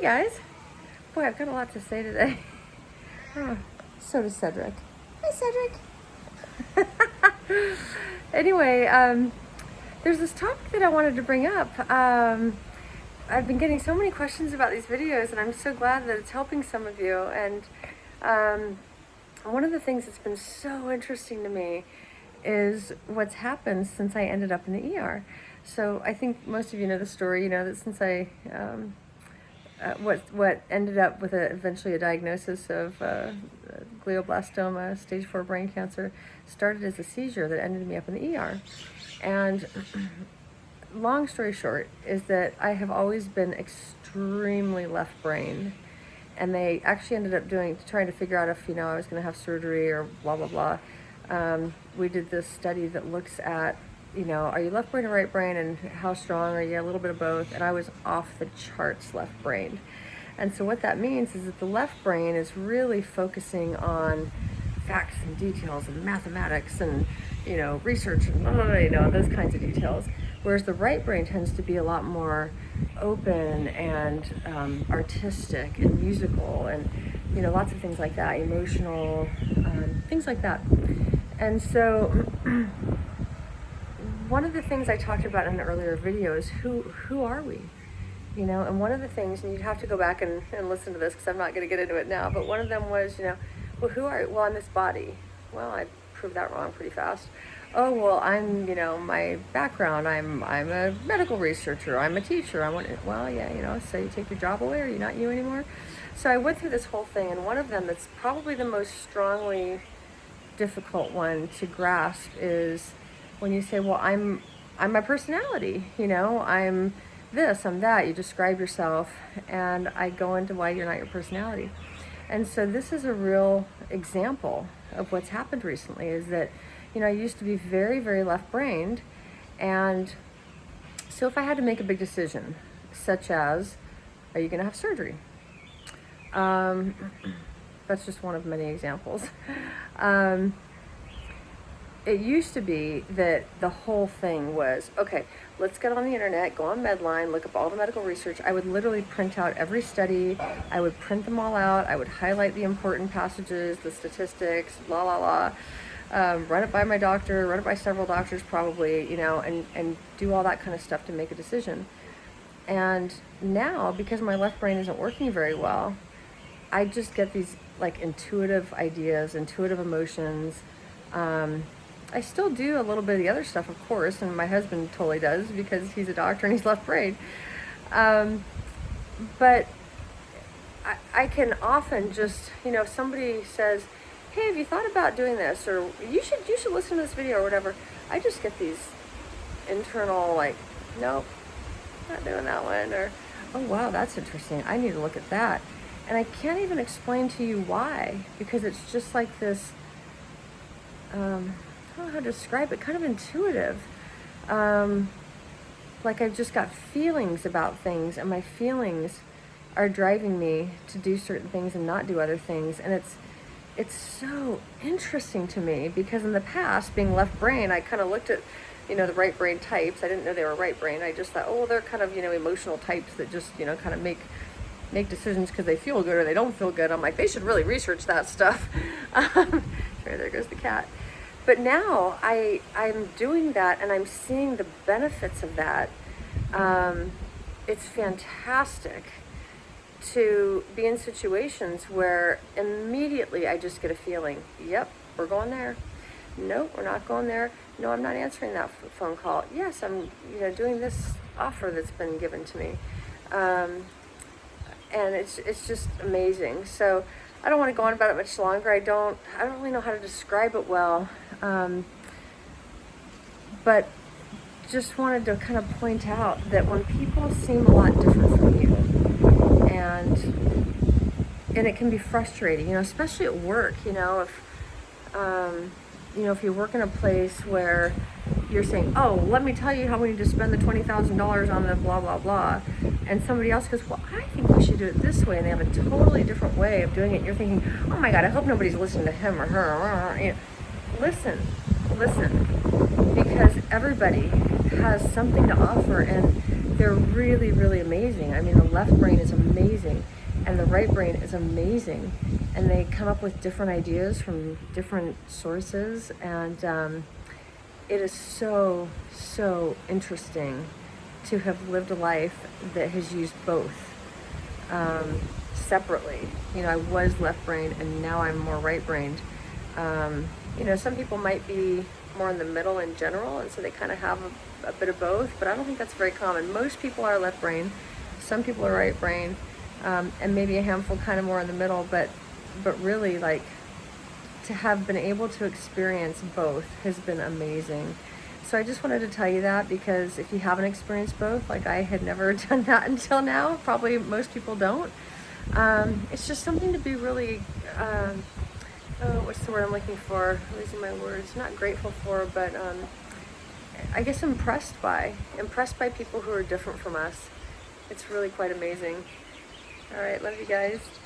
guys. Boy, I've got a lot to say today. Oh, so does Cedric. Hi, Cedric. Anyway, there's this topic that I wanted to bring up. I've been getting so many questions about these videos, and I'm so glad that it's helping some of you. And one of the things that's been so interesting to me is what's happened since I ended up in the ER. So I think most of you know the story, that since I, what ended up with eventually a diagnosis of glioblastoma, stage 4 brain cancer, started as a seizure that ended me up in the ER. And long story short is that I have always been extremely left-brained. And they actually ended up trying to figure out if, I was going to have surgery or blah, blah, blah. We did this study that looks at, are you left brain or right brain, and how strong are you? A little bit of both. And I was off the charts left brained. And so what that means is that the left brain is really focusing on facts and details and mathematics and, research and those kinds of details. Whereas the right brain tends to be a lot more open and artistic and musical and, lots of things like that, emotional, things like that. And so one of the things I talked about in an earlier video is who are we? And one of the things, and you'd have to go back and listen to this because I'm not going to get into it now, but one of them was, well, who are you? Well, I'm this body. Well, I proved that wrong pretty fast. Oh, well, I'm, my background, I'm a medical researcher, I'm a teacher, so you take your job away, are you not you anymore? So I went through this whole thing, and one of them that's probably the most strongly difficult one to grasp is when you say, well, I'm my personality, I'm this, I'm that, you describe yourself, and I go into why you're not your personality. And so this is a real example of what's happened recently, is that, I used to be very, very left-brained, and so if I had to make a big decision, such as, are you going to have surgery? That's just one of many examples. It used to be that the whole thing was, okay, let's get on the internet, go on Medline, look up all the medical research. I would literally print out every study. I would print them all out. I would highlight the important passages, the statistics, run it by my doctor, run it by several doctors probably, and do all that kind of stuff to make a decision. And now, because my left brain isn't working very well, I just get these intuitive ideas, intuitive emotions. I still do a little bit of the other stuff, of course, and my husband totally does because he's a doctor and he's left-brained. But I can often just, if somebody says, hey, have you thought about doing this? Or you should listen to this video or whatever. I just get these internal, nope, not doing that one. Or, oh, wow, that's interesting. I need to look at that. And I can't even explain to you why, because it's just like this, I don't know how to describe it, kind of intuitive. I've just got feelings about things, and my feelings are driving me to do certain things and not do other things. And it's so interesting to me because in the past, being left brain, I kind of looked at, the right brain types. I didn't know they were right brain. I just thought, oh, they're kind of, emotional types that just, kind of make decisions because they feel good or they don't feel good. I'm like, they should really research that stuff. Sorry, there goes the cat. But now I'm doing that and I'm seeing the benefits of that. It's fantastic to be in situations where immediately I just get a feeling, yep, we're going there. No, we're not going there. No, I'm not answering that phone call. Yes, I'm, doing this offer that's been given to me. And it's just amazing. So I don't want to go on about it much longer. I don't really know how to describe it well. But just wanted to kind of point out that when people seem a lot different from you, and it can be frustrating, especially at work, if you work in a place where you're saying, oh, let me tell you how we need to spend the $20,000 on the blah, blah, blah. And somebody else goes, well, I think we should do it this way. And they have a totally different way of doing it. And you're thinking, oh my God, I hope nobody's listening to him or her. Listen, because everybody has something to offer and they're really, really amazing. I mean, the left brain is amazing. amazing, and the right brain is amazing, and they come up with different ideas from different sources, and it is so, so interesting to have lived a life that has used both separately. You know, I was left-brained and now I'm more right-brained. You know, some people might be more in the middle in general, and so they kind of have a bit of both, but I don't think that's very common. Most people are left-brained, some people are right-brained, and maybe a handful kind of more in the middle, but really, like, to have been able to experience both has been amazing. So I just wanted to tell you that, because if you haven't experienced both, like I had never done that until now, probably most people don't. It's just something to be really, oh, what's the word I'm looking for? I'm losing my words. Not grateful for, but I guess impressed by. Impressed by people who are different from us. It's really quite amazing. All right, love you guys.